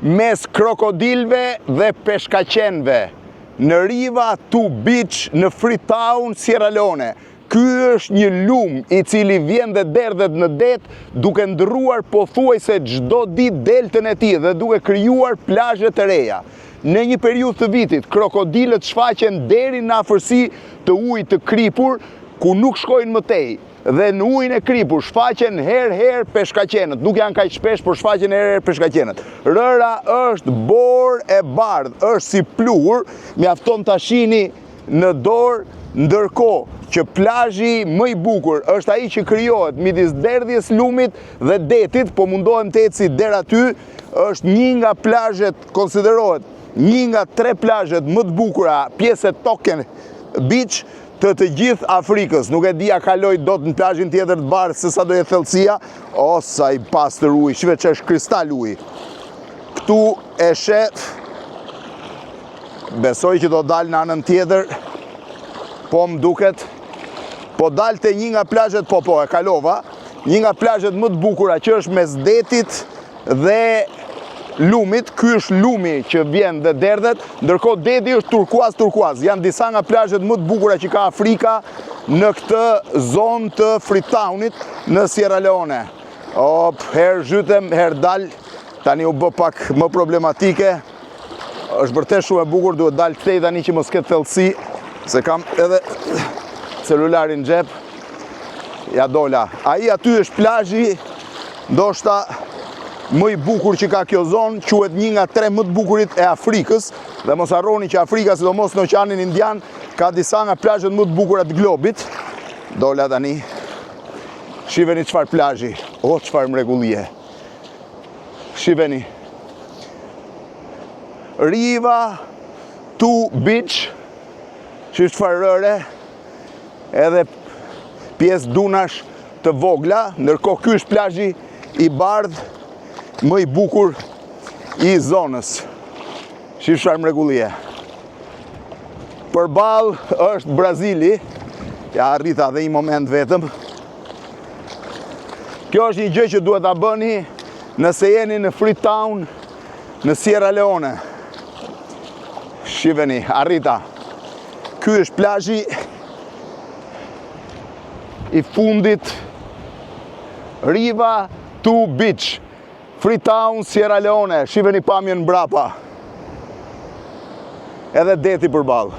mes krokodilve dhe peshkaqenve në Riva to Beach në Freetown, Sierra Leone. Ky është një lum i cili vjen dhe derdhet në det duke ndrruar pothuajse çdo ditë deltën e tij dhe duke krijuar plazhe të reja. Në një periudhë të vitit, krokodilët shfaqen deri në afërsi të ujit të kripur, ku nuk shkojnë më tej. Dhe në ujin e kripur shfaqen herë peshkaqenët. Nuk janë kaq shpesh, por shfaqen herë peshkaqenët. Rëra është borë e bardhë, është si pluhur, mjafton ta shihni në dorë, ndërkohë që plazhi më i bukur është ai që krijohet midis derdhjes lumit dhe detit, po mundohem të eci deri aty, është një nga plazhet, konsiderohet një nga 3 plazhet më të bukura, pjesë Token Beach të gjithë Afrikës. Nuk e di a kaloj dot në plazhin tjetër të bardhë se sa do jetë thellësia, o sa i pastër uji, shve që është kristal uji. Këtu e sheh, besoj që do dalë në anën tjetër, po më duket, po dalte një nga plazhet, e kalova, një nga plazhet më të bukura që është mes detit dhe lumit. Ky është lumi që vjen dhe derdhet, ndërkohë deti është turkuaz. Janë disa nga plazhet më të bukura që ka Afrika në këtë zonë të Freetownit në Sierra Leone. Herë zhytem, herë dal, tani u bë pak më problematike. Është vërtet shumë e bukur, duhet dal kthej tani që mos ketë thellësi, se kam edhe celularin në xhep. Ja dola. Ai aty është plazhi, ndoshta më i bukur që ka kjo zonë, quhet një nga 3 më të bukurit e Afrikës, dhe mos harroni që Afrika, sidomos në Oqeanin Indian, ka disa nga plazhet më të bukura të globit. Dola tani. Shiheni çfarë plazhi. Çfarë mrekullie. Shiheni. Riva to Beach, që është farërë, edhe pjesë dunash të vogla, ndërkohë ky është plazhi i bardhë më i bukur i zonës. Çfarë mrekullie. Përballë është Brazili, ja arrita dhe një moment vetëm. Kjo është një gjë që duhet ta bëni nëse jeni në Freetown, në Sierra Leone. Shiheni, arrita. Ky është plazhi i fundit, Riva to Beach, Freetown, Sierra Leone. Shiheni pamjen mbrapa. Edhe deti përballë.